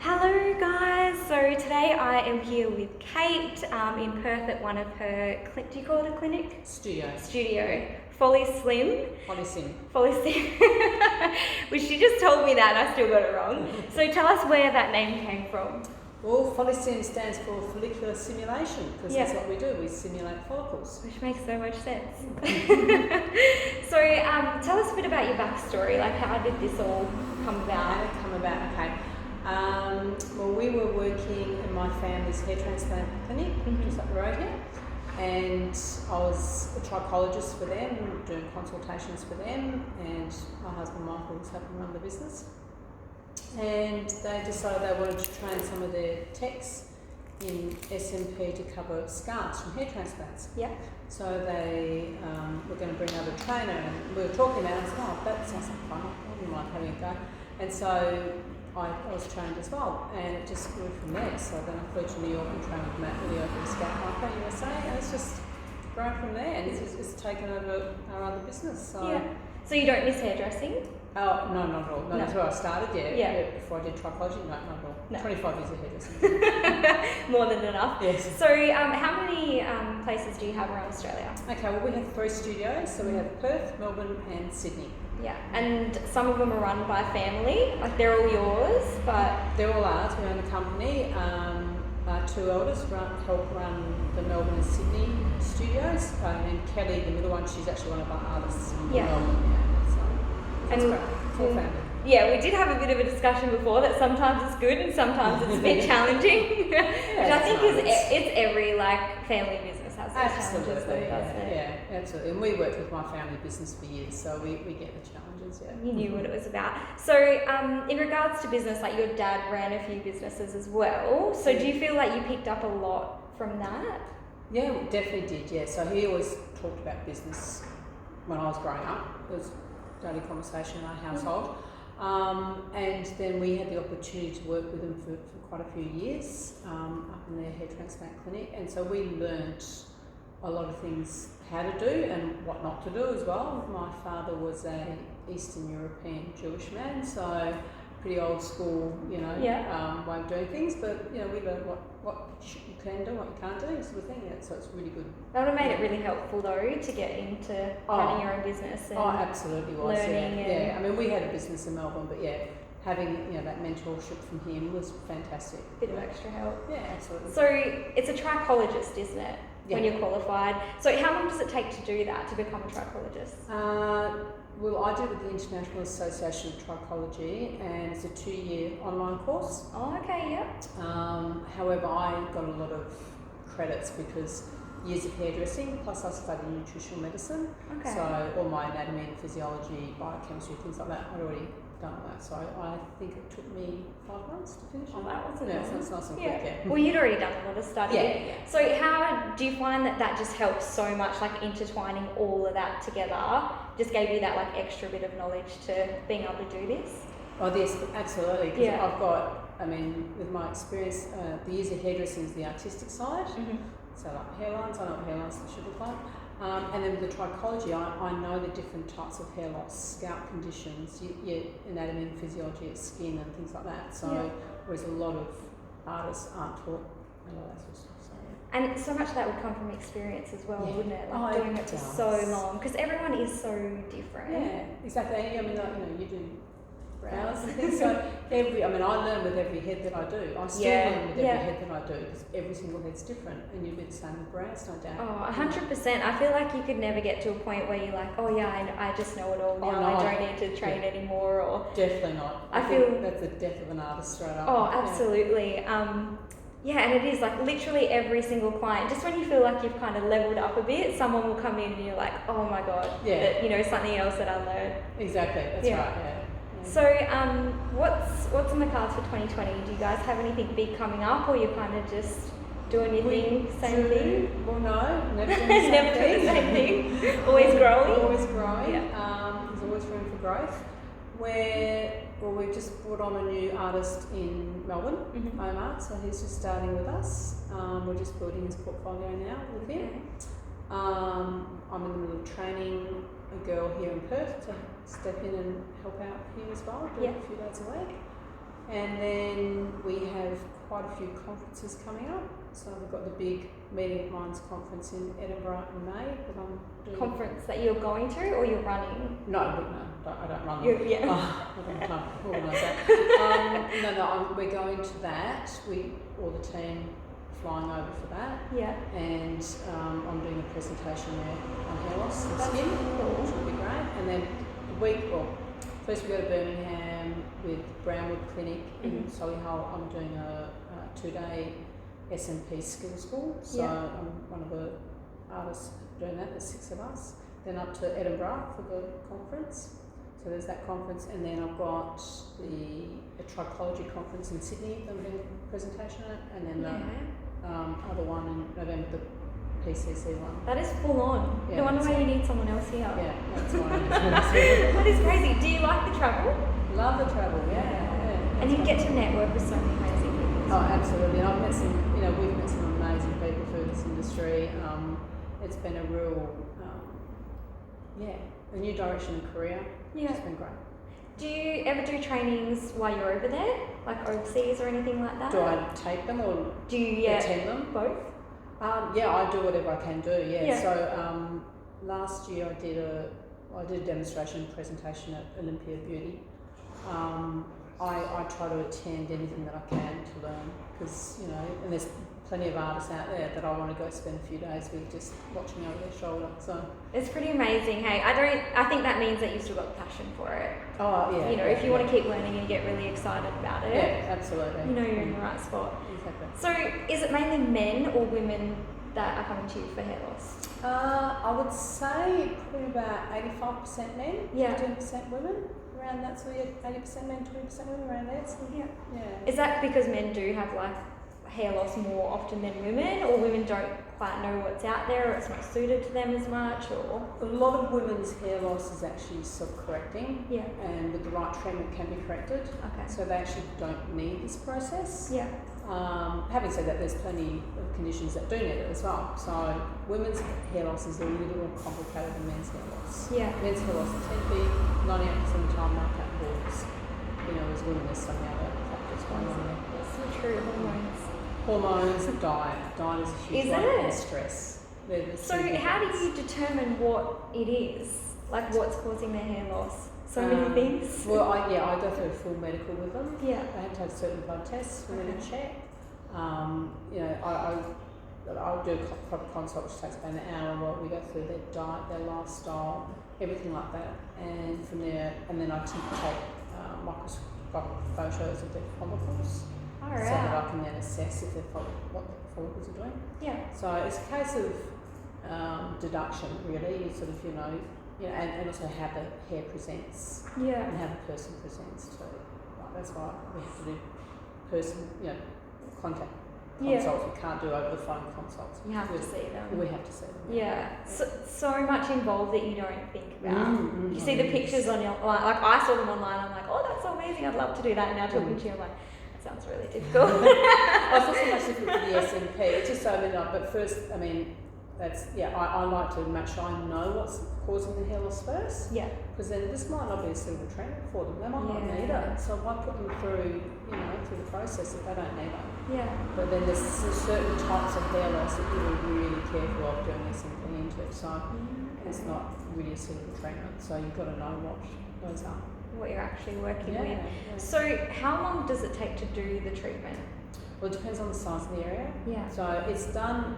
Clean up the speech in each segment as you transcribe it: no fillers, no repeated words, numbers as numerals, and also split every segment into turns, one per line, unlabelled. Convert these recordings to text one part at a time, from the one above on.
Hello guys, so today I am here with Kate in Perth at one of her, do you call it a clinic? Studio. Folly Slim. Folly Slim. Which she just told me that and I still got it wrong. So tell us where that name came from.
Well, Folly Slim stands for follicular simulation because that's what we do, we simulate follicles.
Which makes so much sense. So tell us a bit about your backstory, like how did this all come about?
How did it come about? Okay. Well, we were working in my family's hair transplant clinic just up the road here, and I was a trichologist for them, doing consultations for them, and my husband Michael was helping run the business. And they decided they wanted to train some of their techs in SMP to cover scars from hair transplants.
Yeah.
So they were going to bring over a trainer, and we were talking about it, and I said, oh, that sounds like fun, I wouldn't mind having a go. And so I was trained as well, and it just grew from there. So then I flew to New York and trained with Matt Willie over at Scout Marker USA, and it's just grown from there, and it's taken over our other business. So.
Yeah. So you don't miss hairdressing?
Oh, no, not at all. No, that's where I started,
yeah.
Before I did trichology, no, not at all.
No.
25 years of hairdressing.
More than enough.
Yes.
So how many places do you have around Australia?
Okay, well we have 3 studios, so we have Perth, Melbourne and Sydney.
Yeah, and some of them are run by family, like they're all yours, but...
They're all ours, we own the company. Our 2 elders help run the Melbourne and Sydney studios, and Kelly, the middle one, she's actually one of our artists in Melbourne. And yeah, we did have a bit of a discussion before that sometimes it's good and sometimes it's a bit challenging, which I think it's every family business has those challenges though, doesn't it? Yeah, absolutely. And we worked with my family business for years, so we get the challenges. Yeah.
You knew what it was about. So in regards to business, like your dad ran a few businesses as well. So do you feel like you picked up a lot from that?
Yeah, we definitely did. Yeah. So he always talked about business when I was growing up. It was daily conversation in our household, and then we had the opportunity to work with them for quite a few years up in their hair transplant clinic, and so we learnt a lot of things how to do and what not to do as well. My father was a Eastern European Jewish man, so pretty old school, way of doing things, but we learned what you can do, what you can't do, sort of thing. So it's really good.
That would have made it really helpful though to get into running your own business and
absolutely was.
Learning.
Yeah. I mean, we had a business in Melbourne, but having that mentorship from him was fantastic.
Bit of extra help.
Yeah, absolutely.
So it's a trichologist, isn't it? When you're qualified. So how long does it take to do that, to become a trichologist?
Well, I did with the International Association of Trichology, and it's a 2-year online course.
Oh, okay, yeah.
However, I got a lot of credits because years of hairdressing, plus I studied nutritional medicine. Okay. So all my anatomy and physiology, biochemistry, things like that, I'd already done all that. So I think it took me 5 months to finish.
Oh, that wasn't
so it's nice and quick, yeah.
Well, you'd already done a lot of study.
Yeah.
So how do you find that just helps so much, like intertwining all of that together, just gave you that extra bit of knowledge to being able to do this?
Oh, yes, absolutely. Because I've got, with my experience, the years of hairdressing is the artistic side. Mm-hmm. So like hairlines, I know what hairlines should look like. And then with the trichology, I know the different types of hair loss, scalp conditions, your anatomy and physiology of skin and things like that. So whereas a lot of artists aren't taught a lot of that sort of stuff.
And so much of that would come from experience as well, wouldn't it? Doing it for
does.
so long, because everyone is so different.
Yeah, exactly. I mean, you do brows and things. So I learn with every head that I do. I still learn with every head that I do because every single head's different, and you do the same with brows, no doubt.
Oh, 100%. I feel like you could never get to a point where you're like, oh yeah, I just know it all now. I don't need to train anymore. Or
definitely not. I feel that's the death of an artist straight up.
Oh, absolutely. Yeah, and it is literally every single client. Just when you feel like you've kind of leveled up a bit, someone will come in and you're like, oh my god, something else that I learned.
Exactly. That's right. Yeah.
So, what's on the cards for 2020? Do you guys have anything big coming up, or you're kind of just doing your thing, same thing?
Well, no, never doing the same thing.
Always growing.
Always growing. Yeah. There's always room for growth. We've just brought on a new artist in Melbourne, Omar, so he's just starting with us. We're just building his portfolio now with him. I'm in the middle of training a girl here in Perth to step in and help out here as well, do it a few days a week. And then we have quite a few conferences coming up. So we've got the big Meeting of Minds conference in Edinburgh in May that I'm doing.
Conference that you're going to or you're running?
No, I don't run them.
Yeah.
I don't know, organise that. We're going to that. All the team flying over for that.
Yeah.
And I'm doing a presentation there on hair loss and
That's
skin,
cool.
which will be great. And then first we go to Birmingham with Brownwood Clinic in Solihull. I'm doing a 2-day S&P skill school. So I'm one of the artists doing that. There's 6 of us. Then up to Edinburgh for the conference. So there's that conference, and then I've got the Trichologist conference in Sydney that I'm doing a presentation at, and then the other one in November, the PCC one.
That is full on.
Yeah,
no wonder why you need someone else here.
Yeah, that's why.
That is crazy. Do you like the travel?
Love the travel, yeah.
And you get to network with so many amazing people.
Oh, absolutely. And I've met some, we've met some amazing people through this industry. It's been a real, a new direction in career.
Yeah.
It's been great.
Do you ever do trainings while you're over there, like overseas or anything like that?
Do I take them or
do you
attend them?
Both?
I do whatever I can do. Yeah. So last year I did a demonstration presentation at Olympia Beauty. I try to attend anything that I can to learn because and there's plenty of artists out there that I want to go spend a few days with just watching over their shoulder. So
it's pretty amazing. Hey, I think that means that you've still got the passion for it.
Oh yeah.
If you want to keep learning and get really excited about it.
Yeah, absolutely.
You're in the right spot.
Exactly.
So is it mainly men or women that are coming to you for hair loss?
I would say probably about 85% men, 15% women. Around that, so 80% men, 20% women, around there. So yeah.
Is that because men do have hair loss more often than women, or women don't quite know what's out there, or it's not suited to them as much, or?
A lot of women's hair loss is actually self-correcting, and with the right treatment can be corrected. Okay. So they actually don't need this process.
Yeah.
Having said that, there's plenty of conditions that do need it as well. So women's hair loss is a little more complicated than men's hair loss.
Yeah.
Men's hair loss tends to be 98% of the time marked out boards. As women, there's some other factors going on there.
That's so true.
Hormones, diet. Diet is a huge one, and stress.
So how do you determine what it is? Like what's causing their hair loss? So many things.
Well, I go through a full medical with them.
Yeah.
They have to have certain blood tests for me to check. I'll do a proper consult which takes about an hour where we go through their diet, their lifestyle, everything like that. And from there, then I take microscopic photos of their follicles. So that I can then assess if what the follicles are doing. Yeah. So it's a case of deduction, really. You sort of, and also how the hair presents. Yeah. And how the person presents too. That's why we have to do contact consults. We can't do over the phone consults.
You have to see them.
We have to see them.
Yeah. So much involved that you don't think about. You see the pictures on your like I saw them online. I'm like, oh, that's so amazing. I'd love to do that. And now talking to you, I'm like, sounds really difficult.
It's not so much difficult for the S&P, it's just so many, but first, I like to make sure I know what's causing the hair loss first. Yeah. Because then this might not be a suitable treatment for them. They might not need it. So why put them through the process if they don't need it? Yeah. But then there's certain types of hair loss that you're really careful of doing S&P into. So it's not really a suitable treatment. So you've got to know what those are. What
you're actually working with. Yeah. So how long does it take to do the treatment?
Well, it depends on the size of the area. Yeah. So it's done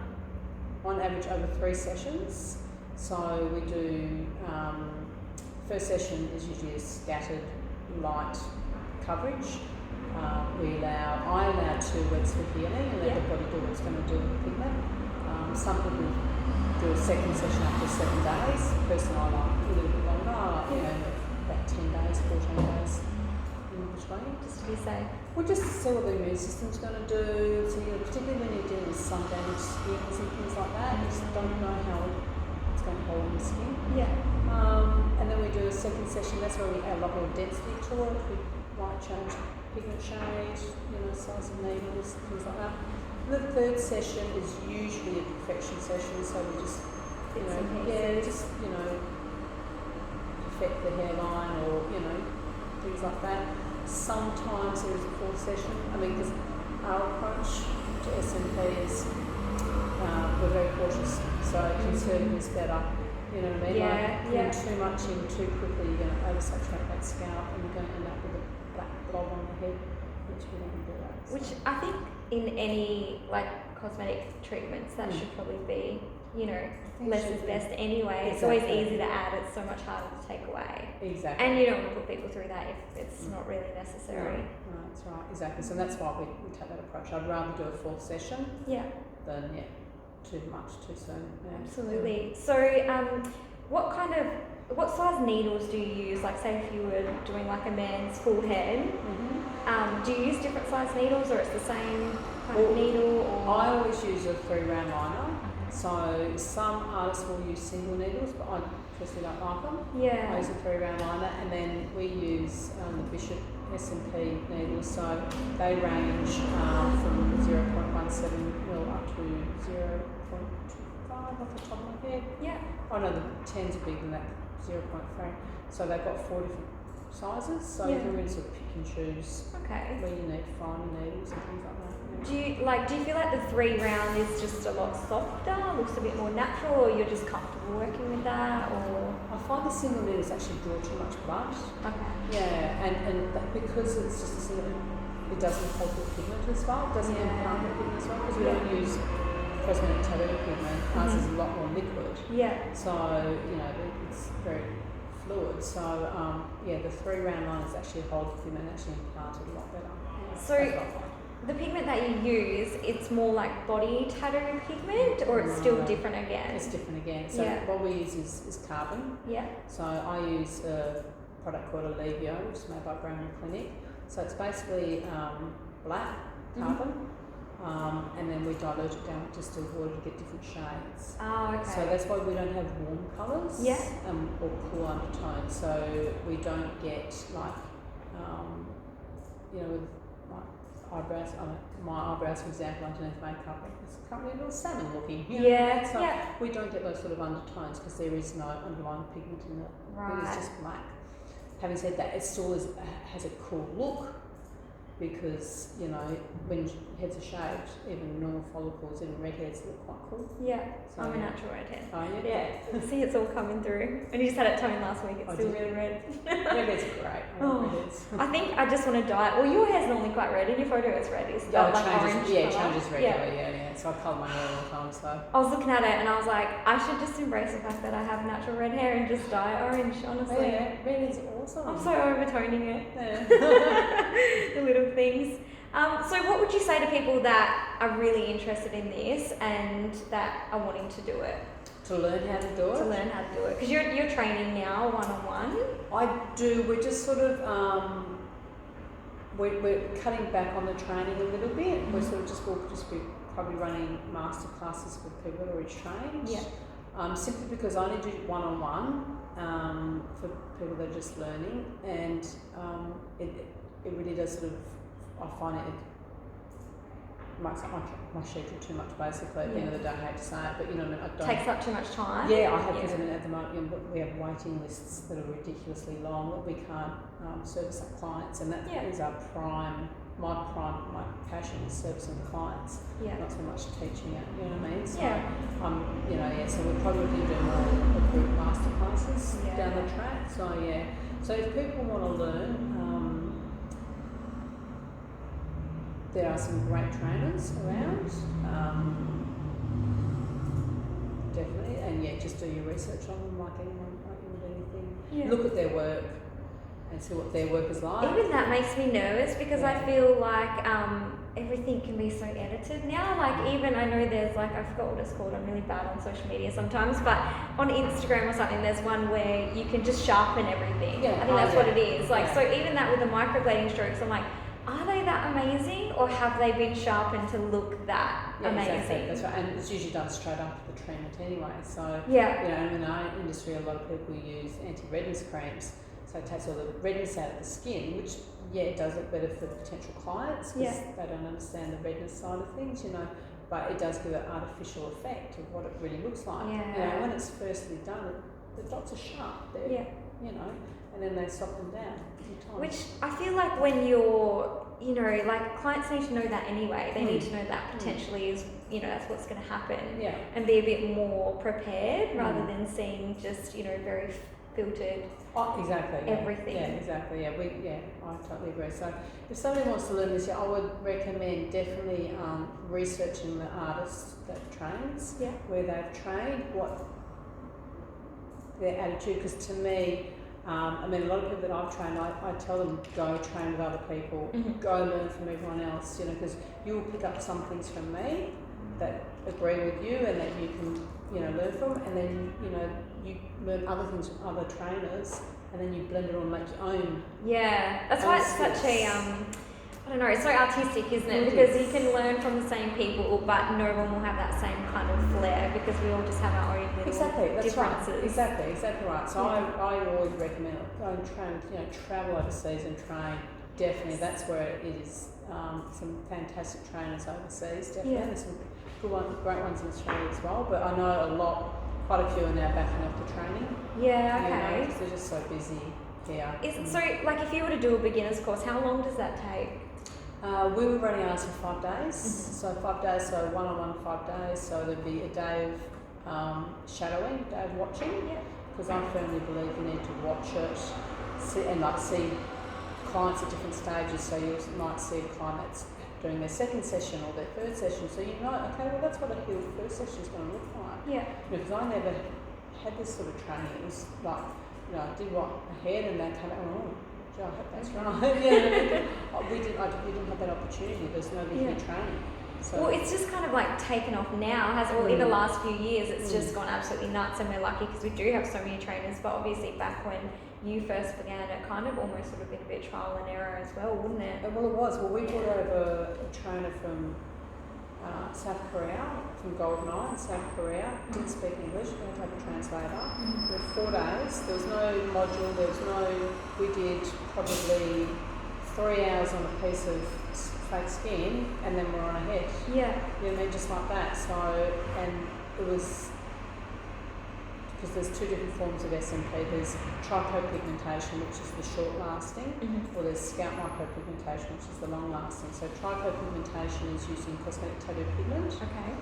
on average over 3 sessions. So we do, first session is usually a scattered light coverage. I allow 2 weeks for healing and let the body do what it's going to do with the pigment. Some people do a second session after 7 days. Personally, I like a little bit longer. About 10 days, 14 days in between. Just to be safe. Well, just to see what the immune system's going to do. So, particularly when you're dealing with sun damaged skins and things like that, you just don't know how it's going to hold on the skin. Yeah. And then we do a second session. That's where we add a lot more density to it. We might change pigment shade, size of needles, things like that. And the third session is usually a perfection session. So we just, perfect the hairline or, things like that. Sometimes there is a fourth session. I mean, because our approach to SMP is we're very cautious, so conservative is better. You know what I mean? Like, too much in too quickly, you're going to oversaturate that scalp and you're going to end up with a black blob on the head, which we don't do that. So.
Which I think in any like cosmetic treatments that should probably be, you know, less is best anyway. Exactly. It's always easy to add, it's so much harder to take away.
Exactly.
And you don't want to put people through that if it's not really necessary.
No, that's right, exactly. So that's why we take that approach. I'd rather do a fourth session than too much too soon. Yeah.
Absolutely. So what size needles do you use? Like say if you were doing like a man's full head, do you use different size needles or it's the same kind of needle? Or?
I always use a 3-round liner. So some artists will use single needles, but I personally don't like them.
Yeah.
I use a 3-round liner, and then we use the Bishop S&P needles. So they range from 0.17 mil up to 0.25 off the top of my head.
Yeah.
Oh no, the 10s are bigger than that, 0.3. So they've got 4 different sizes, so you can really sort of pick and choose where you need finer needles and things like that.
Do you feel like the 3-round is just a lot softer, looks a bit more natural, or you're just comfortable working with that, or?
I find the single needles actually draw too much blood.
Okay.
Yeah, and because it's just a single, it doesn't hold the pigment as well. It doesn't impart the pigment as well because we don't use cosmetic tattoo pigment. Ours is a lot more liquid. Yeah. So it's very fluid. So the 3-round liners actually hold the pigment and actually impart it a lot better. Yeah,
so the pigment that you use, it's more like body tattoo pigment, or it's still different again?
It's different again. So what we use is carbon. Yeah. So I use a product called Alivio, which is made by Brown Clinic. So it's basically black carbon, and then we dilute it down with distilled water to get different shades. Oh, okay. So that's why we don't have warm colours or cool undertones. So we don't get like, with eyebrows. My eyebrows, for example, underneath makeup, it's currently a little salmon looking. So we don't get those sort of undertones because there is no underlying pigment in it. Right. It's just black. Having said that, it still has a cool look because, when heads are shaved, even normal follicles, even redheads look quite cool. Yeah, so, I'm a natural redhead. Oh, yeah?
See, it's all coming through. And you just had it toned last week, it's still really red.
Redheads are great. Redheads.
I think I just want to dye it. Well, your hair's normally quite red, in your photo it's red. It's like orange.
Yeah, it changes regularly, So I colour my hair all the time, so.
I was looking at it and I was like, I should just embrace the fact that I have natural red hair and just dye it orange, honestly.
Yeah, red is awesome.
I'm so overtoning it. Yeah. The little things. So what would you say to people that are really interested in this and that are wanting to do it?
To learn how to do it?
To learn how to do it. Because you're training now one-on-one.
I do. We're just sort of, we're cutting back on the training a little bit. We'll just be probably running master classes for people that are already trained. Yeah. Simply because I only do one-on-one for people that are just learning, and it really does sort of, I find it makes up my schedule too much, basically. At the end of the day, I hate to say it, but I don't.
Takes up too much time.
Yeah, I have, because at the moment we have waiting lists that are ridiculously long that we can't service our clients, and that is our my passion is servicing clients, not so much teaching it, you know what I mean? So, so we're probably going to do more group master classes down the track. So if people want to learn, there are some great trainers around, definitely, and just do your research on them like anyone, like you would anything. Yeah. Look at their work and see what their work is like.
Even that makes me nervous because I feel like everything can be so edited now. Like even I know there's I forgot what it's called. I'm really bad on social media sometimes, but on Instagram or something, there's one where you can just sharpen everything. Yeah. I think that's what it is. So even that with the microblading strokes, I'm like, are they that amazing, or have they been sharpened to look that amazing?
Exactly. That's right, and it's usually done straight after the treatment anyway. So in our industry, a lot of people use anti-redness creams, so it takes all the redness out of the skin, which it does look better for potential clients because they don't understand the redness side of things, but it does give an artificial effect of what it really looks like. When it's firstly done, the dots are sharp there, and then they soften down in time.
Which I feel like when you're, you know, like clients need to know that anyway. They need to know that potentially is, you know, that's what's going to happen.
Yeah.
And be a bit more prepared rather than seeing just, you know, very filtered.
Oh, exactly.
Everything.
Yeah, exactly. Yeah, I totally agree. So if somebody wants to learn this, I would recommend definitely researching the artist that trains, where they've trained, what their attitude. Because to me, I mean, a lot of people that I've trained, I tell them go train with other people, go learn from everyone else. You know, because you'll pick up some things from me that agree with you and that you can, you know, learn from, and then you know you learn other things from other trainers, and then you blend it all and make your own.
Yeah, that's why it's such a I don't know, it's so artistic, isn't it? Because you can learn from the same people, but no one will have that same kind of flair because we all just have our own little differences.
Right. Exactly right. So I always recommend go and train, you know, travel overseas and train. Definitely, that's where it is. Some fantastic trainers overseas, definitely.
Yeah.
There's some good ones, great ones in Australia as well. But I know quite a few are now backing up the training.
Yeah, okay.
You know, 'cause they're just so busy here.
So, like, if you were to do a beginner's course, how long does that take?
We were running ours for 5 days. So 5 days, so one-on-one 5 days. So there'd be a day of shadowing, a day of watching. Because I firmly believe you need to watch it, see clients at different stages. So you might see a client that's doing their second session or their third session. So you know, okay, well that's what a healed first session is going to look like.
Yeah.
Because I never had this sort of training. It was like, you know, I did what I had and they came out, oh, gee, I hope that's right. We didn't have that opportunity. There's no video training. So
well, it's just kind of like taken off now, in the last few years, it's just gone absolutely nuts, and we're lucky because we do have so many trainers, but obviously back when you first began, it kind of almost would have been a bit trial and error as well, wouldn't it?
Well, it was. Well, we brought over a trainer from South Korea, from Goldeneye in South Korea, didn't speak English, we had to have a translator. We had 4 days, there was no module, we did probably 3 hours on a piece of fake skin and then we're on a head.
Yeah.
You know what I mean, just like that. So, and it was, because there's 2 different forms of SMP. There's trichopigmentation, which is the short lasting, or there's scalp micropigmentation, which is the long lasting. So trichopigmentation is using cosmetic tattoo pigment.
Okay.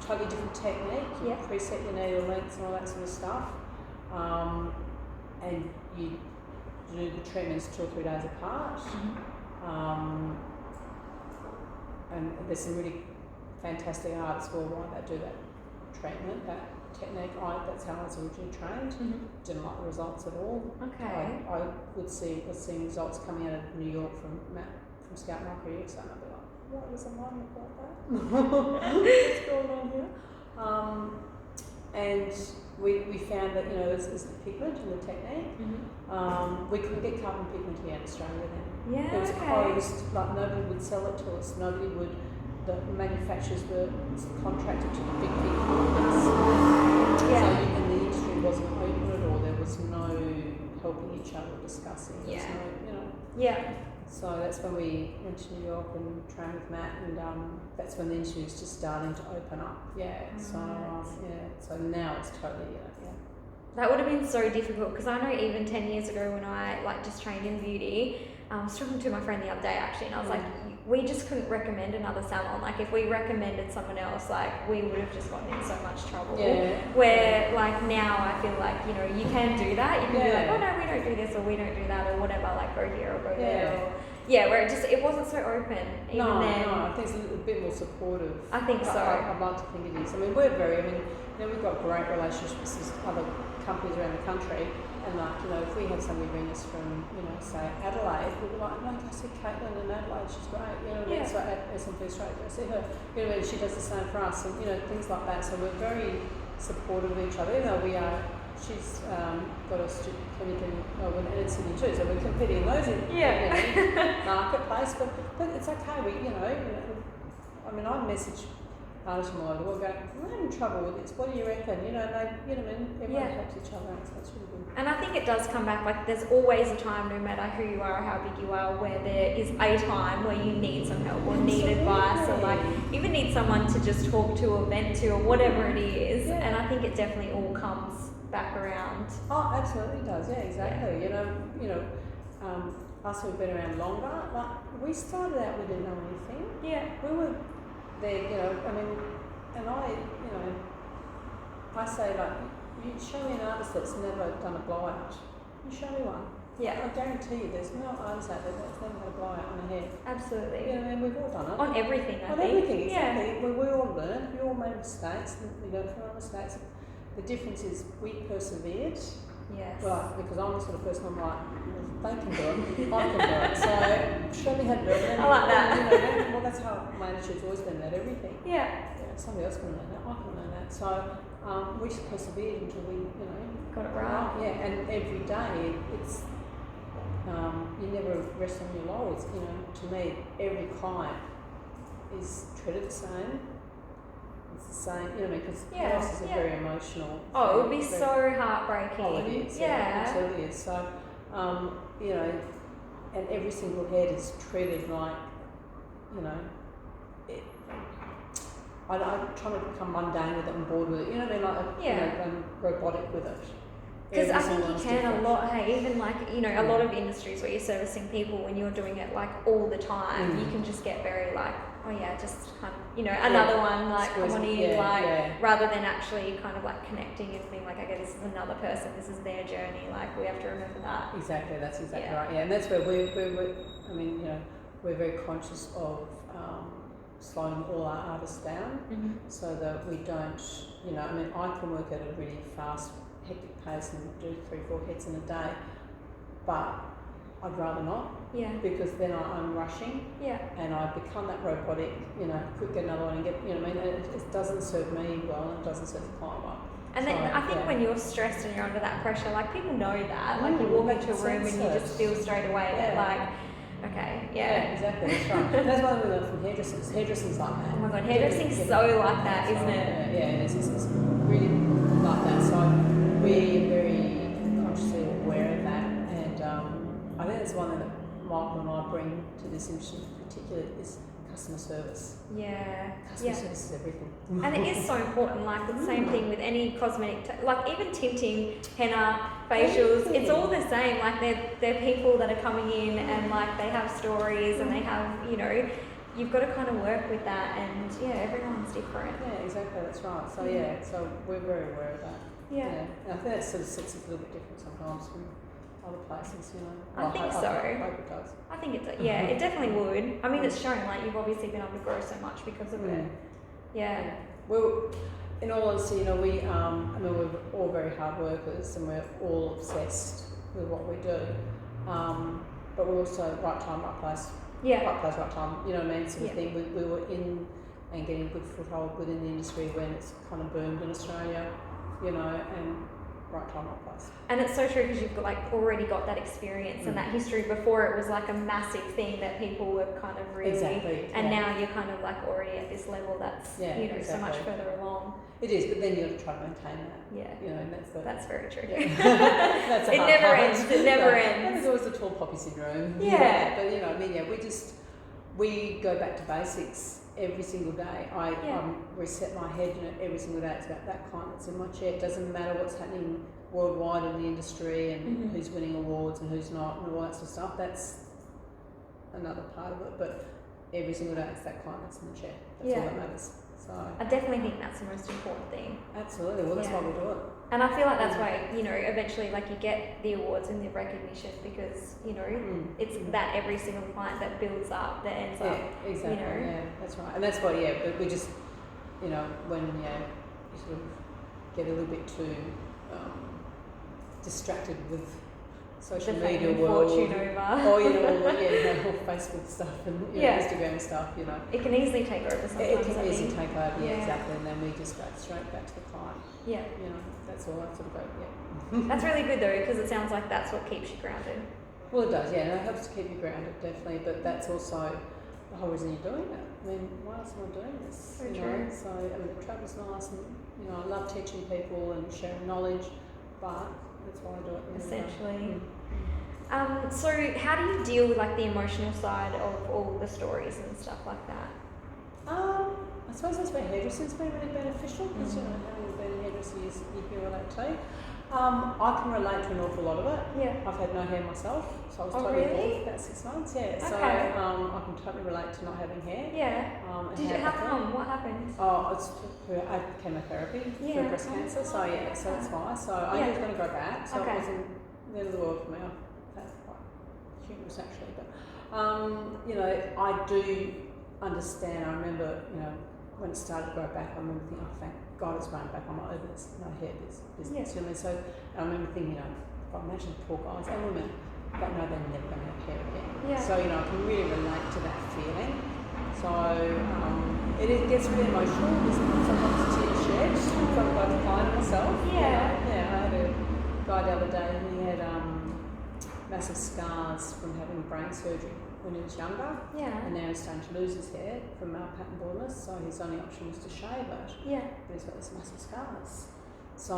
Totally different technique. You preset your needle lengths and all that sort of stuff. And you do the treatments 2 or 3 days apart. And there's some really fantastic artists worldwide that do that treatment, that technique. That's how I was originally trained. Didn't like the results at all.
Okay.
I was seeing results coming out of New York from Scalp Micro Use, and I'd be like, what does a mind look like that? What's going on here? And we found that, you know, it's the pigment and the technique. We couldn't get carbon pigment here in Australia then.
Yeah,
it was closed, like nobody would sell it to us. The manufacturers were contracted to the big companies. So and the industry wasn't open at all. There was no helping each other, discussing. There was no, you know.
Yeah.
So that's when we went to New York and trained with Matt, and that's when the industry was just starting to open up. So now it's totally
That would have been so difficult because I know even 10 years ago when I just trained in beauty, I was talking to my friend the other day actually, and I was like, we just couldn't recommend another salon. Like if we recommended someone else, like we would have just gotten in so much trouble. Where like now I feel like, you know, you can do that. You can be like, oh no, we don't do this or we don't do that or whatever, like go here or go there. Or, where it wasn't so open even then.
No, I think it's a bit more supportive.
I think so.
I'd like to think it is. I mean, we've got great relationships with other companies around the country, and like, you know, if we had somebody ring us from, you know, say Adelaide, we'd be like, no, I see Caitlin in Adelaide, she's great, you know what I mean? So at SMP Australia, I see her, you know, and she does the same for us, and you know, things like that. So we're very supportive of each other, even though she's got a clinic in Melbourne and in Sydney too, so we're competing in those marketplace, but it's okay. I mean, I message artists from all over the world going, I'm having trouble with this, what do you reckon? You know, everyone helps each other out, so that's really good.
And I think it does come back, like there's always a time, no matter who you are or how big you are, where there is a time where you need some help or need advice or like even need someone to just talk to or vent to or whatever it is. And I think it definitely all comes back around.
Oh, absolutely does. Yeah, exactly.
Yeah.
Us who've been around longer, like we started out, we didn't know anything.
Yeah.
We were there, I say, like, you show me an artist that's never done a blowout. You show me one.
Yeah.
I guarantee you, there's no artist out there that's never had a blowout on the head.
Absolutely.
We've all done it.
On everything, I think.
On everything, exactly.
Yeah.
We all learn. We all made mistakes. We learn from our mistakes. The difference is we persevered.
Yes.
Right, because I'm the sort of person I'm like, they can do it, I can do it. So show me how to do it.
I like that.
Well, that's how my attitude's always been about everything.
Yeah.
Somebody else can learn that. I can learn that. So we just persevered until we,
got it right.
Yeah, and every day it's you never rest on your laurels. To me, every client is treated the same. It's the same, because loss is a very emotional.
Oh, it would be so heartbreaking.
Oh, it is.
Yeah.
It absolutely is. So, and every single head is treated like, I'm trying to become mundane with it and bored with it. Robotic with it.
Because I think you can a lot, hey, even a lot of industries where you're servicing people, when you're doing it all the time, you can just get very oh yeah, just kind of, another one, come on in, rather than actually kind of connecting and being okay, this is another person, this is their journey, we have to remember that.
Exactly, that's exactly right. Yeah, and that's where we're very conscious of slowing all our artists down, so that we don't, I can work at a really fast, hectic pace and do 3-4 hits in a day, but I'd rather not.
Yeah.
Because then I'm rushing.
Yeah.
And I become that robotic, quick, get another one and get, it doesn't serve me well and it doesn't serve the client well.
And then I think when you're stressed and you're under that pressure, people know that. You walk into a room and you just feel straight away that okay,
yeah, exactly, that's right. That's why we learn from hairdressers. Hairdressers like that.
Oh my god, hairdressing's so like that, isn't it?
Yeah, it's really like that. So we're very consciously aware of that, and I think that's one thing that Michael and I bring to this industry in particular is customer service.
Yeah.
Customer service is everything.
And it is so important, the same thing with any cosmetic, even tinting, henna, facials, it's all the same. They're people that are coming in and they have stories and they have, you've got to kind of work with that, and everyone's different.
Yeah, exactly, that's right. So so we're very aware of that.
Yeah.
And I think that sort of sets us a little bit different sometimes from other places,
I think so.
I hope it does.
I think it does. Yeah, it definitely would. I mean, it's shown, you've obviously been able to grow so much because of it. Yeah.
Well, in all honesty, we're all very hard workers and we're all obsessed with what we do. But we're also right time, right place.
Yeah.
Right place, right time. Sort of thing. We were in and getting a good foothold within the industry when it's kind of boomed in Australia, and right time, right place.
And it's so true because you've already got that experience and that history before it was a massive thing that people were kind of really...
Exactly.
And now you're kind of already at this level that's,
exactly.
so much further along.
It is, but then you've got to try to maintain that.
Yeah.
And
that's very true.
Yeah. That's a
it
hard
never
part.
ends. It never ends.
And there's always the tall poppy syndrome.
Yeah.
But we go back to basics every single day. I reset my head, every single day. It's about that client that's in my chair. It doesn't matter what's happening worldwide in the industry and who's winning awards and who's not and all that sort of stuff. That's another part of it. But every single day it's that client that's in the chair. That's all that matters. So
I definitely think that's the most important thing.
Absolutely. Well, that's why we do it.
And I feel that's why, eventually you get the awards and the recognition because, it's that every single client that builds up, that ends up.
Exactly. Yeah, that's right. And that's why, but we just, when you sort of get a little bit too distracted with social media world,
fortune over.
Or all Facebook stuff and Instagram stuff,
It can easily take over sometimes.
It can easily take over, exactly, and then we just go straight back to the client.
Yeah.
That's all I sort of go,
That's really good though, because it sounds like that's what keeps you grounded.
Well, it does, and it helps to keep you grounded, definitely, but that's also the whole reason you're doing it. I mean, why else am I doing this?
Very true.
So, the travel's nice and, I love teaching people and sharing knowledge, but that's why I do it.
Essentially. So how do you deal with the emotional side of all the stories and stuff like that?
I suppose that's where hairdressing's been really beneficial because having been a hairdresser, you hear all that too. I can relate to an awful lot of it.
Yeah.
I've had no hair myself, so I was
Oh,
totally
really?
bald for about 6 months. Yeah. So
Okay.
I can totally relate to not having hair.
Yeah. How come? What happened?
Oh, it's through chemotherapy for breast cancer. So yeah, so that's why. So I knew I was going to go back. So it wasn't the end of the world for me. I found it quite humorous actually, but you know, I do understand. I remember, you know, when it started to grow back, I remember thinking, oh, thank God it's growing back. I'm not over this, no hair business. You know, so I remember thinking, you know, I imagine poor guys and women that know they're never going to have hair again.
Yeah.
So, you know, I can really relate to that feeling. So it gets really emotional. There's sometimes tears shed from both the client and myself.
Yeah.
Yeah, I had a guy the other day, he had massive scars from having brain surgery when he was younger.
Yeah.
And now he's starting to lose his hair from pattern baldness, so his only option was to shave it.
Yeah.
But he's got these massive scars. So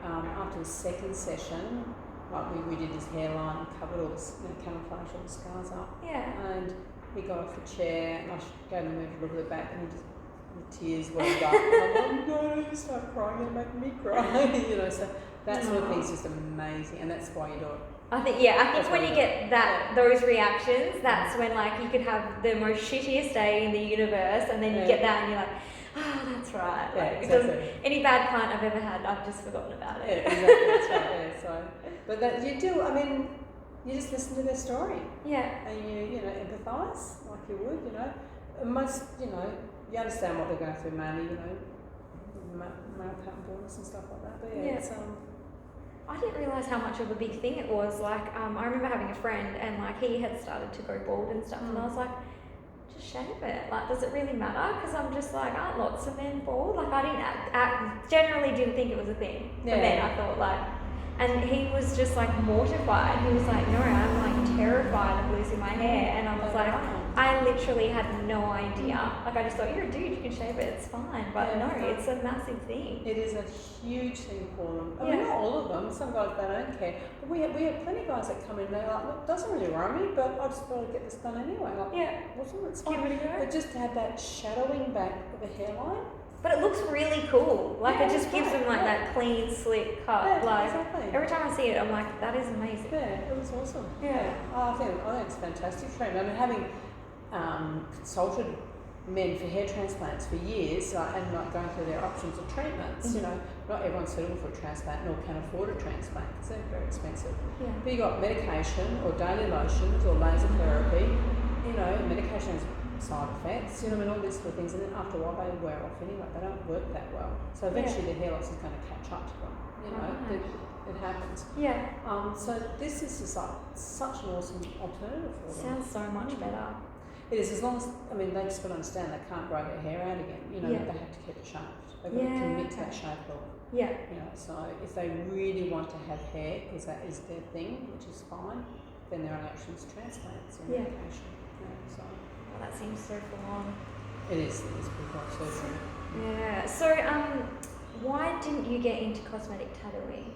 after the second session, like we redid his hairline, covered all the, you know, camouflage all the scars up.
Yeah.
And he got off the chair, and I gave him a look at the back, and he just, the tears welled up. And I'm like, no, you start crying, you're making me cry. You know, so that sort of thing's just amazing, and that's why you do it.
I think when you get those reactions, that's when like you could have the most shittiest day in the universe, and then you get that, and you're like, oh, that's right.
Yeah,
like,
exactly.
Any bad client I've ever had, I've just forgotten about it.
Yeah, exactly. That's right. Yeah, so, but that you do. I mean, you just listen to their story.
Yeah.
And you know, empathise like you would. You know, and most, you know, you understand what they're going through, mainly. You know, male pattern baldness and stuff like that. But yeah, it's
I didn't realise how much of a big thing it was. Like, I remember having a friend, and like he had started to go bald and stuff, and I was like, just shave it. Like, does it really matter? Because I'm just like, aren't lots of men bald? Like, I generally didn't think it was a thing for men. I thought like, and he was just like mortified. He was like, no, I'm like terrified of losing my hair, and I was like, I literally had no idea. Like, I just thought, you're a dude, you can shave it, it's fine. But no, it's a massive thing.
It is a huge thing for them. I mean, not all of them. Some guys, they don't care. But we have plenty of guys that come in and they're like, look, it doesn't really worry me, but I just got to get this done anyway. Like, wasn't it fine?
Give it a go.
But just to have that shadowing back of a hairline.
But it looks really cool. Like, it just gives them like that clean, slick cut.
Yeah,
like,
exactly.
Every time I see it, I'm like, that is amazing.
Yeah, it was awesome.
Yeah.
I think it's a fantastic trend. I mean, having consulted men for hair transplants for years, and like going through their options of treatments. You know, not everyone's suitable for a transplant nor can afford a transplant because they're very expensive.
Yeah.
But you got medication or daily lotions or laser therapy. You know, medication has side effects. You know, and all these sort of things, and then after a while they wear off anyway. They don't work that well. So eventually the hair loss is going to catch up to them. You know, it happens.
Yeah.
So this is just like such an awesome alternative for them.
Sounds so much better.
It is, as long as, I mean, they just got to understand they can't grow their hair out again. You know, they have to keep it shaved. They've got to commit to that shaved look.
Yeah.
You know, so if they really want to have hair, because that is their thing, which is fine, then their only option is transplants or medication. You know, so.
Well, that seems so full on.
It is pretty much surgery.
Yeah. So, why didn't you get into cosmetic tattooing?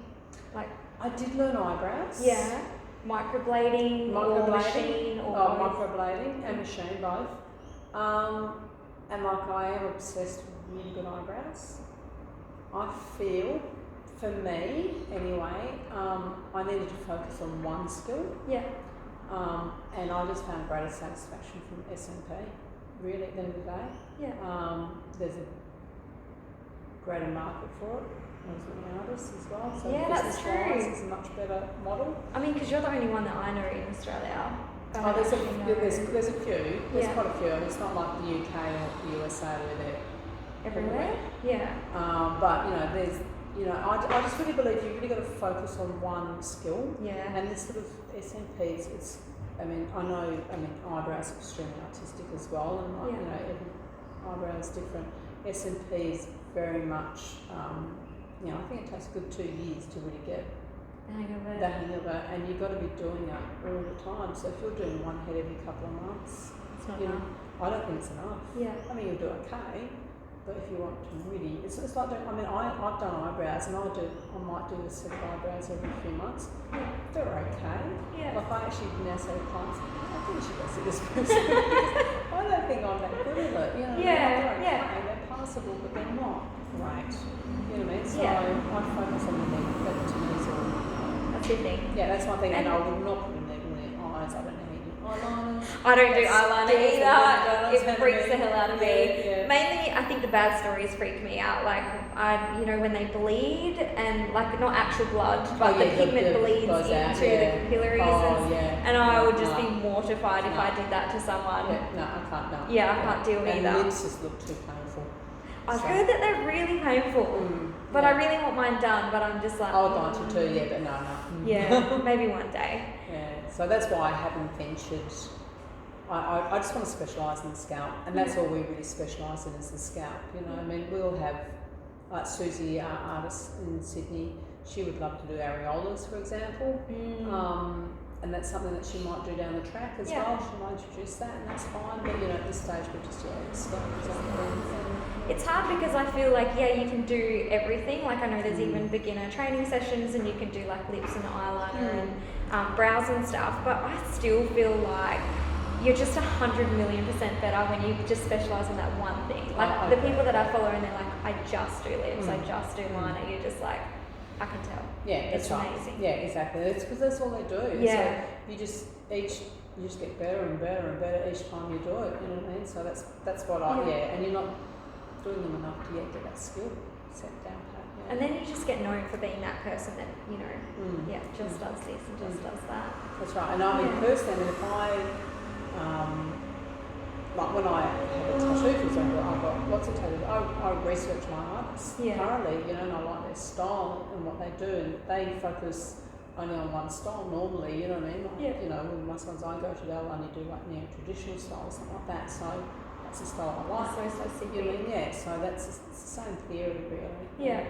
Like,
I did learn eyebrows.
Yeah. Microblading or machine or
microblading and machine both. And like I am obsessed with really good eyebrows. I feel, for me anyway, I needed to focus on one skill. Yeah. And I just found greater satisfaction from SMP, really, at the end of the day. Yeah. There's a greater market for it. As many artists as well, so
that's true.
It's a much better model.
I mean, because you're the only one that I know in Australia.
There's a few. There's quite a few. I mean, it's not like the UK or the USA where they're
everywhere. Yeah.
But you know, there's, you know, I just really believe you really got to focus on one skill. Yeah. And this sort of SMPs, it's, I mean, eyebrows are extremely artistic as well, and like, you know, every eyebrow is different. SMP is very much. You know, I think it takes a good 2 years to really get the hang of it, and you've got to be doing it all the time. So if you're doing one head every couple of months,
it's not enough.
I don't think it's enough. Yeah. I mean, you'll do okay, but if you want to really, it's like, I mean, I've done eyebrows, and I might do a set of eyebrows every few months. Yeah. They're okay. Yeah. Like, I actually now say to clients, I think you should go see this person. I don't think I'm that good at it. You know, they're okay, they're passable, but they're not great. You know what I mean? So
Yeah.
I focus on the neck, but to me is all.
That's your thing.
Yeah, that's my thing. And I would not put in their eyes. I don't need eyeliners.
I don't do eyeliner either. It
That's
freaks the hell out of me.
Yeah.
Mainly, I think the bad stories freak me out. Like, when they bleed and like not actual blood, but the pigment bleeds into the capillaries, and I would just be mortified if I did that to someone.
Yeah, no, I can't. No.
Yeah, I can't deal
and
either.
lips just look too painful.
I've heard that they're really painful, but I really want mine done. But I'm just like,
I would like to too, yeah, but no.
Yeah, maybe one day.
Yeah, so that's why I haven't ventured. I just want to specialise in the scalp, and that's all we really specialise in is the scalp. You know, I mean, we'll have like Susie, our artist in Sydney. She would love to do areolas, for example, and that's something that she might do down the track as well. She might introduce that, and that's fine. But at this stage, we're just scalp is on the
It's hard because I feel like you can do everything. Like I know there's even beginner training sessions, and you can do like lips and eyeliner and brows and stuff. But I still feel like you're just 100,000,000% better when you just specialise in that one thing. Like the people that I follow, and they're like, I just do lips, I just do liner. You're just like, I can tell.
Yeah,
it's
right.
amazing.
Yeah, exactly. It's because that's all they do.
Yeah.
So you just get better and better and better each time you do it. You know what I mean? So that's what and you're not doing them enough to get that skill set down pat. Yeah.
And then you just get known for being that person that just does this and just does that.
That's right. And I mean, personally, if I like when I have a tattoo, for example, I've got lots of tattoos. I research my artists thoroughly, and I like their style and what they do, and they focus only on one style normally. You know what I mean? Like, with my sons, I go to, they'll only do like traditional style, something like that. So that's the style I like.
So
you know what I mean? Yeah. So it's the same theory, really.
Yeah.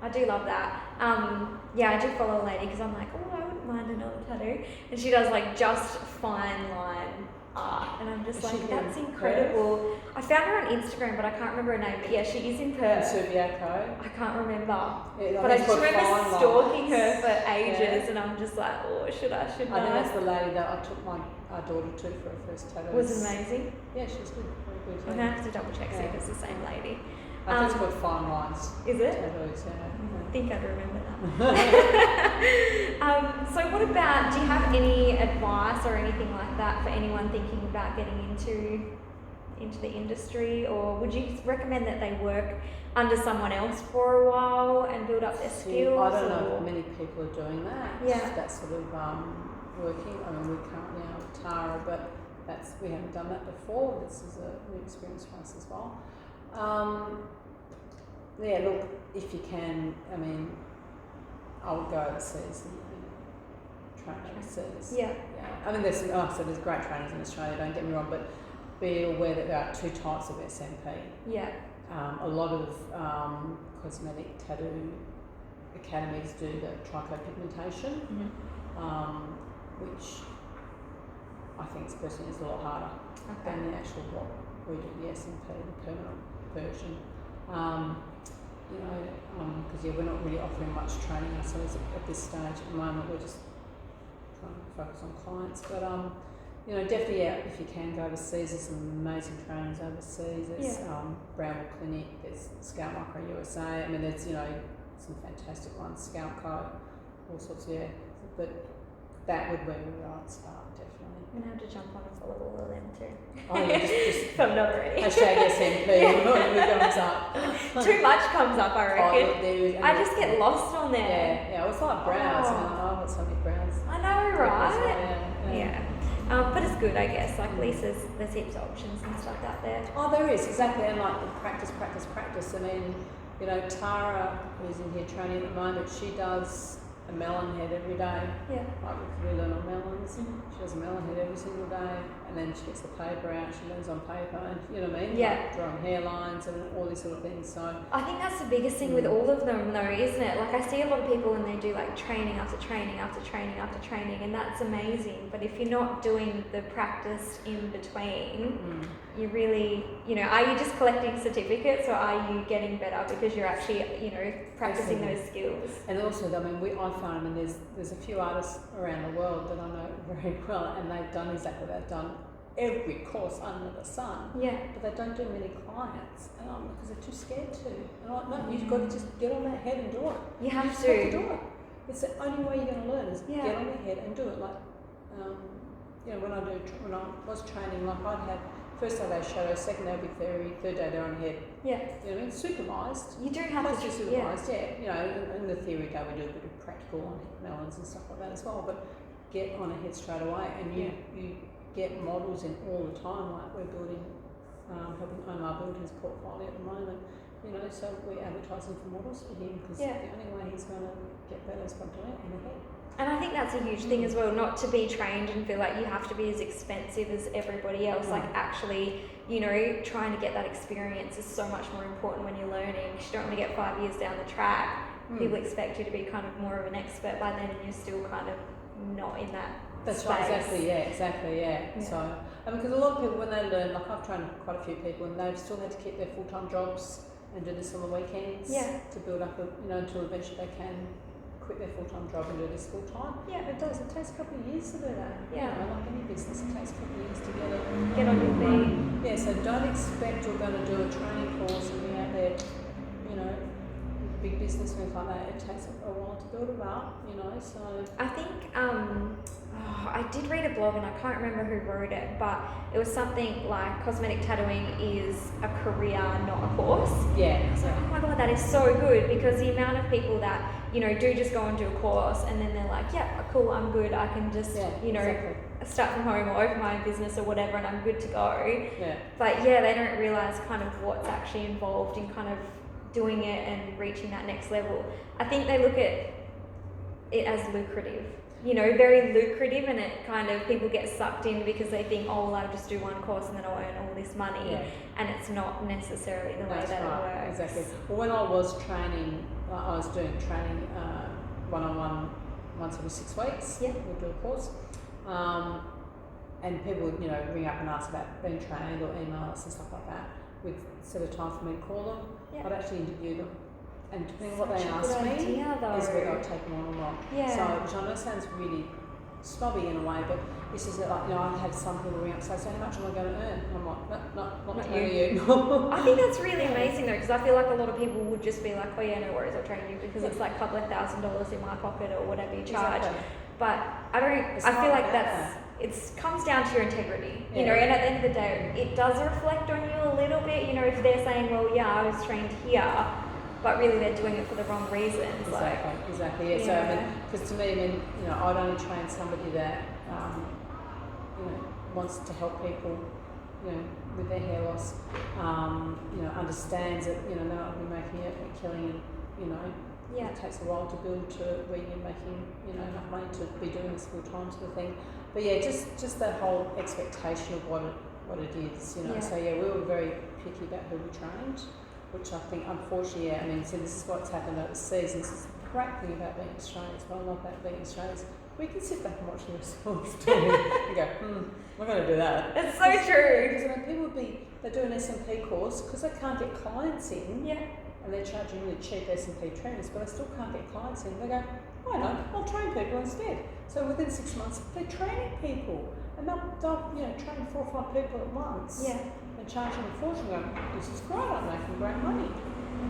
I do love that. I do follow a lady because I'm like, I wouldn't mind another tattoo, and she does like just fine line art, and I'm just like, that's incredible.
Perth?
I found her on Instagram, but I can't remember her name. But yeah, she is in Perth.
Subiaco.
I can't remember.
Yeah,
but I just remember stalking her for ages,
Yeah.
and I'm just like, should I?
I think that's the lady that I took our daughter to for her first tattoo.
Was amazing.
Yeah, she's good. Very good.
I'm gonna have to double check see if it's the same lady.
I think it's called Fine Lines.
Is it?
Tattoos,
I think I'd remember that. So what about, do you have any advice or anything like that for anyone thinking about getting into the industry, or would you recommend that they work under someone else for a while and build up their skills?
I don't know if many people are doing that.
Yeah.
That sort of working. I mean, we currently are with Tara, but we haven't done that before. This is a new experience for us as well. Look, if you can, I mean, I would go overseas and train overseas.
Yeah.
I mean, there's great trainers in Australia, don't get me wrong, but be aware that there are two types of SMP.
Yeah.
A lot of cosmetic tattoo academies do the trichopigmentation, which I think personally is a lot harder than the actual what we do, the SMP, the permanent version. Because we're not really offering much training ourselves at this stage. At the moment, we're just trying to focus on clients. But definitely, if you can go overseas, there's some amazing trainers overseas. There's Bramwell Clinic, there's Scalp Micro USA. I mean, there's some fantastic ones, Scalp Co, all sorts. But that would where we are at start, definitely.
I'm going to have to jump on and follow all of them too.
Oh, yeah, just
if I'm not already.
Hashtag SMP, who comes up.
Too much comes up, I reckon.
I
just get lost on there.
Yeah, it's like brows. I've got so many brows.
I know, right?
Yeah.
But it's good, I guess. Like, at least there's heaps of options and stuff out there.
Oh, there is, exactly. And like practice. I mean, Tara, who's in here training at the moment, she does a melon head every day.
Yeah.
Like we learn on melons. She does a melon head every single day, and then she gets the paper out. She learns on paper, and you know what I mean?
Yeah.
Like drawing hairlines and all these sort of things. So
I think that's the biggest thing with all of them, though, isn't it? Like I see a lot of people and they do like training after training after training after training, and that's amazing. But if you're not doing the practice in between, you really, are you just collecting certificates, or are you getting better because you're actually, practicing those skills?
And also, I mean, I find, there's a few artists around the world that I know very well, and they've done exactly that. They've done every course under the sun.
Yeah.
But they don't do many clients, because they're too scared to. And I'm like, no, you've got to just get on that head and do it.
You have
just
to.
have to do it. It's the only way you're going to learn is get on the head and do it. Like, when I was training, like I'd have first day they shadow, second day big theory, third day they're on head.
Yeah.
You know what I mean? Supervised.
You do have to.
Supervised, yeah. In the theory day we do a bit of practical on melons and stuff like that as well. But get on ahead straight away, and you get models in all the time. Like we're building, helping Omar build his portfolio at the moment. So we're advertising for models for him because the only way he's going to get better is by doing it on ahead.
And I think that's a huge thing as well, not to be trained and feel like you have to be as expensive as everybody else. Like actually, trying to get that experience is so much more important when you're learning. You don't want to get 5 years down the track. People expect you to be kind of more of an expert by then, and you're still kind of not in that
That's
space.
Right, exactly, yeah. So, because a lot of people, when they learn, like I've trained quite a few people, and they've still had to keep their full-time jobs and do this on the weekends to build up, until eventually they can quit their full-time job and do this full-time. Yeah, it does. It takes a couple of years to do that.
Yeah.
Like any business, it takes a couple of years to
get on your feet.
Yeah, so don't expect you're going to do a training course and be out there, big business and like that. It takes a while to build it up, so.
I think, I did read a blog and I can't remember who wrote it, but it was something like cosmetic tattooing is a career, not a course.
Yeah.
I was like, oh my God, that is so good, because the amount of people that, do just go and do a course and then they're like, yeah, cool, I'm good, I can just, start from home or open my own business or whatever and I'm good to go.
Yeah.
But they don't realise kind of what's actually involved in kind of doing it and reaching that next level. I think they look at it as lucrative, very lucrative, and it kind of, people get sucked in because they think, oh, well, I'll just do one course and then I'll earn all this money, and it's not necessarily the way that it works.
Exactly. Well, when I was training, I was doing training one-on-one once every 6 weeks. Yeah. We'd do a course. And people would, ring up and ask about being trained or email us and stuff like that. We'd set a time for me to call them. Yeah. I'd actually interview them. And depending on what they asked me is whether I'd take them on or not. Yeah. So, which I know sounds really snobby in a way, but this is like, I've had some people ring up and say, so how much am I going to earn? And I'm like, not you.
I think that's really amazing though, because I feel like a lot of people would just be like, oh yeah, no worries, I'll train you, because it's like a couple of $1,000s in my pocket or whatever you charge. Exactly. But I feel like it comes down to your integrity, and at the end of the day, it does reflect on you a little bit, if they're saying, well, yeah, I was trained here, but really they're doing it for the wrong reasons.
Exactly, yeah. So, because to me, I'd only train somebody that, wants to help people, with their hair loss, understands that, they're not going to be making a killing, and, it takes a while to build to where you're making, enough money to be doing this full time sort of thing. But yeah, just that whole expectation of what it is, So we were very picky about who we trained, which I think unfortunately, so this is what's happened overseas. This is the great thing about being Australians. What I love about being Australians, we can sit back and watch the results and go, we're going to do that.
It's so true.
Because people they do an SMP course because they can't get clients in. Yeah. And they're charging really cheap SMP trainers, but they still can't get clients in. They go, why not? I'll train people instead. So within 6 months, they're training people, and they'll train 4 or 5 people at once. Yeah. They're charging a fortune. Going, this is great. I'm making great money.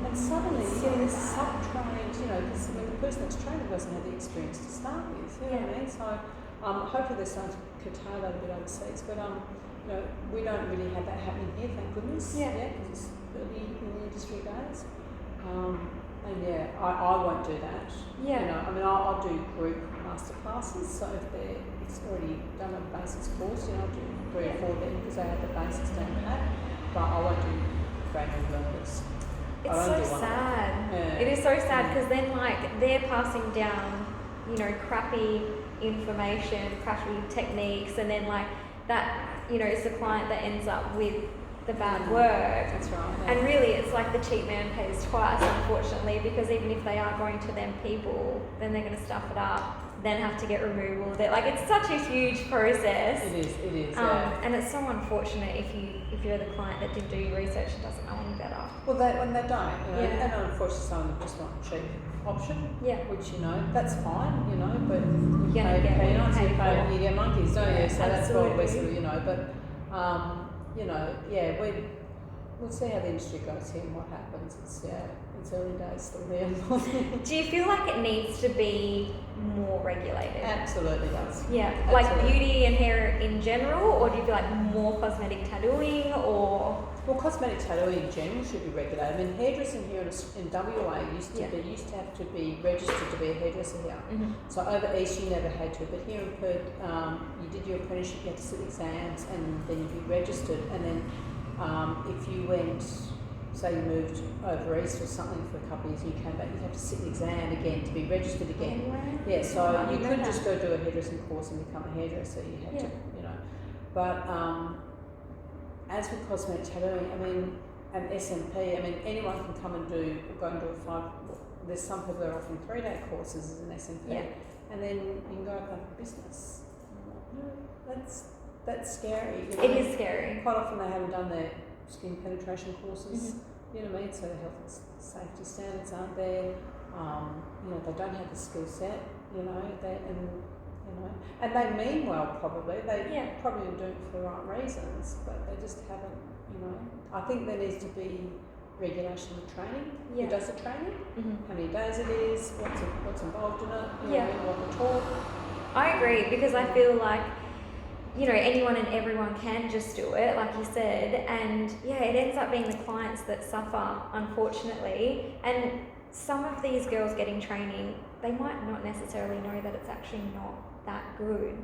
And suddenly you're getting this sub-trained, because the person that's training doesn't have the experience to start with. You know what I mean? So hopefully they're starting to curtail that a bit overseas, but we don't really have that happening here, thank goodness. Yeah. Because it's early in the industry days. And I won't do that. Yeah. I'll do group master classes. So if it's already done a basics course, I'll do 3 or 4 then because they have the basics down pat. But I won't do graduate learners.
It's so sad. It is so sad because then they're passing down, crappy information, crappy techniques, and then that, it's the client that ends up with the bad work.
That's right.
And really it's like the cheap man pays twice, unfortunately, because even if they are going to them people, then they're going to stuff it up, then have to get removal. It's such a huge process.
It is.
And it's so unfortunate if you're the client that didn't do your research and doesn't know any better.
Well, they don't, and unfortunately some of them just want a cheap option, which, that's fine, but you pay peanuts, you get monkeys, don't you? So that's what we're sort of, but You know, we'll see how the industry goes here and what happens. It's early days still there.
Do you feel like it needs to be more regulated?
Absolutely does.
Yeah,
Absolutely.
like beauty and hair in general, or do you feel like more cosmetic tattooing, or?
Well, cosmetic tattooing in general should be regulated. I mean, hairdressing here in WA used to have to be registered to be a hairdresser here.
Mm-hmm.
So over east you never had to, but here in Perth, you did your apprenticeship, you had to sit exams, and then you'd be registered. And then if you went, say you moved over east or something for a couple of years and you came back, you'd have to sit the exam again to be registered again.
Anyway.
Yeah, so you couldn't just go do a hairdressing course and become a hairdresser. You had to, you know. But as with cosmetic tattooing, I mean, and SMP, I mean, anyone can come and go and do there's some people that are offering 3-day courses as an SMP, and then you can go open up a business. That's scary. You know?
It is scary.
Quite often they haven't done their skin penetration courses, you know what I mean? So the health and safety standards aren't there. You know, they don't have the skill set, you know, and they mean well probably. They probably are doing it for the right reasons, but they just haven't, you know. I think there needs to be regulation of training. Who does the training? How many days it is? What's involved in it? You know, what the talk.
I agree, because I feel like, you know, anyone and everyone can just do it, like you said, and it ends up being the clients that suffer, unfortunately. And some of these girls getting training, they might not necessarily know that it's actually not that good.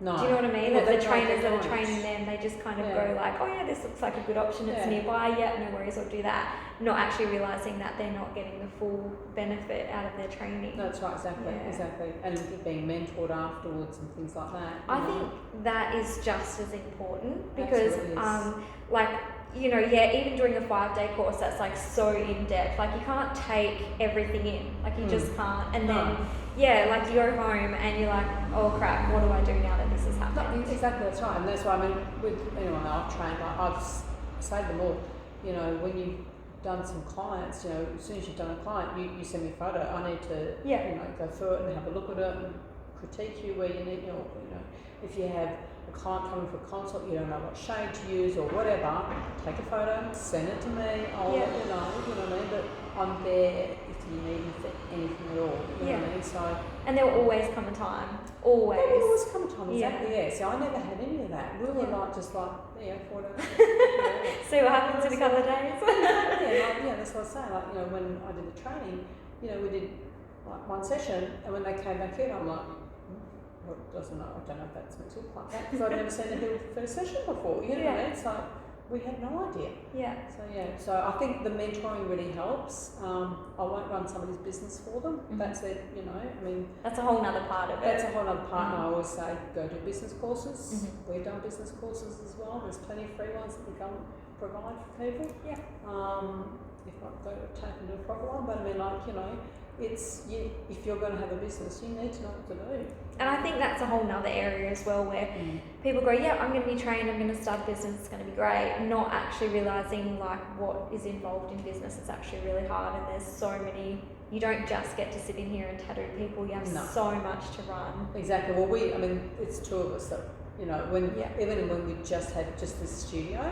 No.
Do you know what I mean?
Well,
that the trainers that are training them, they just kind of go like, oh yeah, this looks like a good option, it's nearby, no worries, I'll do that. Not actually realising that they're not getting the full benefit out of their training.
That's right, exactly. And being mentored afterwards and things like that.
I think that is just as important, because like, you know, even doing a 5-day course that's like so in depth, like you can't take everything in, like you just can't. And then like you go home and you're like, oh crap, what do I do now that this has happened?
No, exactly, that's right. And that's why, I mean, with anyone that I've trained, like I've said them all, you know, when you've done some clients, you know, as soon as you've done a client, you send me a photo, I need to, you know, go through it and have a look at it and critique you where you need, you know, if you have a client coming for a consult, you don't know what shade to use or whatever, take a photo, send it to me, I'll let you know what I mean, but I'm there if you need me for anything at all, you know what I mean, so.
And there will always come a time, always.
There will always come a time, exactly, so I never had any of that, we were like, just like, photo.
See what happens in a couple of days.
That's what I was saying, like, you know, when I did the training, you know, we did like one session, and when they came back in, I'm like, I don't know if that's meant to look like that, because I'd never seen a healed first session before, you know what I mean? So we had no idea. So I think the mentoring really helps. I won't run somebody's business for them. That's it, you know, I mean.
That's a whole nother part of it.
That's a whole other part, and I always say go do business courses. We've done business courses as well. There's plenty of free ones that we can provide for people. If not, go take and do a proper one, but I mean, like, you know, if you're going to have a business, you need to know what to do.
And I think that's a whole nother area as well, where people go, I'm going to be trained, I'm going to start a business, it's going to be great, not actually realising like what is involved in business. It's actually really hard, and there's so many, you don't just get to sit in here and tattoo people, you have so much to run.
Exactly. Well, it's two of us that, you know, even when we just had this studio,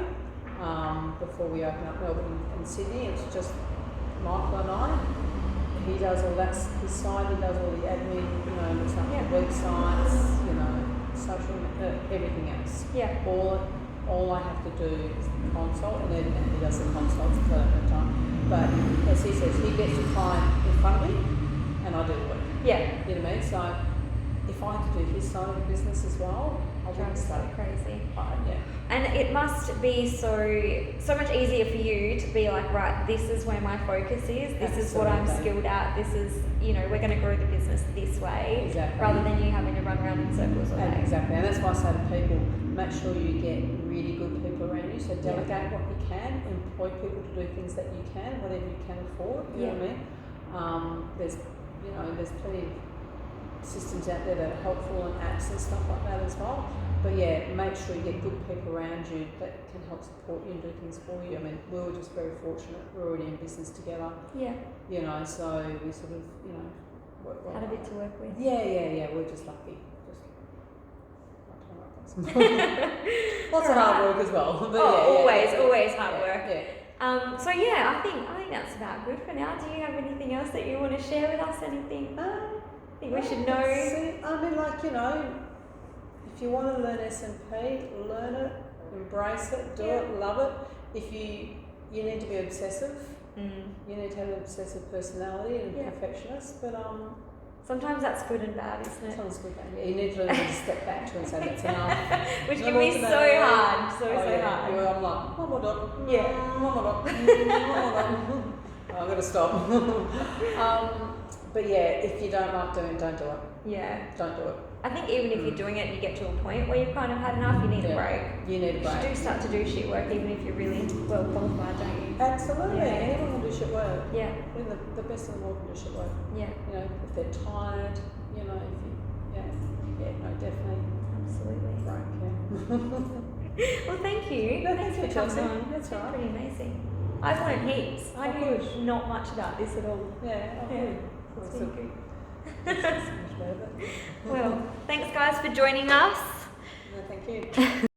before we opened up Melbourne and Sydney, it's just Michael and I. He does all that, his side, he does all the admin, you know, looks up the websites, you know, social, everything else. All I have to do is the consult, and then he does the consults for the time. But as he says, he gets the client in front of me, and I do the work. You know what I mean? So if I had to do his side of the business as well, I wouldn't stay
crazy. And it must be so much easier for you to be like, right, this is where my focus is, this is what I'm skilled at, this is, you know, we're going to grow the business this way, rather than you having to run around in circles all day.
Exactly, and that's why I say to people, make sure you get really good people around you, so delegate what you can, employ people to do things that you can, whatever you can afford, you know what I mean? There's plenty of systems out there that are helpful, and apps and stuff like that as well. But make sure you get good people around you that can help support you and do things for you. I mean, we were just very fortunate. We're already in business together. You know, so we sort of, you know, work well.
Had a bit to work with.
We're just lucky. Just Lots of hard work as well. But
always hard work.
Yeah.
So yeah, I think that's about good for now. Do you have anything else that you want to share with us? Anything? Think we should know?
I mean, like, you know, if you want to learn S&P, learn it, embrace it, do it, love it. If you need to be obsessive. You need to have an obsessive personality and perfectionist, but
sometimes that's good and bad, isn't it?
Sometimes good and bad. You need to learn to step back to and say that's enough.
Which can be so hard, so hard.
Yeah, I'm like, one more dot.
Yeah.
One more dot. One more dot. I've got to stop. But yeah, if you don't like doing it, don't do it.
Yeah.
Don't do it.
I think even if you're doing it, you get to a point where you've kind of had enough, you need a break.
You need a break.
You do start to do shit work even if you're really well qualified, don't you?
Absolutely. Anyone can do shit work.
Yeah.
Even the best in the world can do shit work.
Yeah.
You know, if they're tired, you know, no, definitely.
Absolutely.
Break, yeah.
Well, thank you.
No,
Thanks for coming on.
That's right.
Pretty amazing. I've learned heaps. I knew not much about this at all.
Yeah.
It's been good.
That's much better.
Well, thanks guys for joining us.
No, thank you.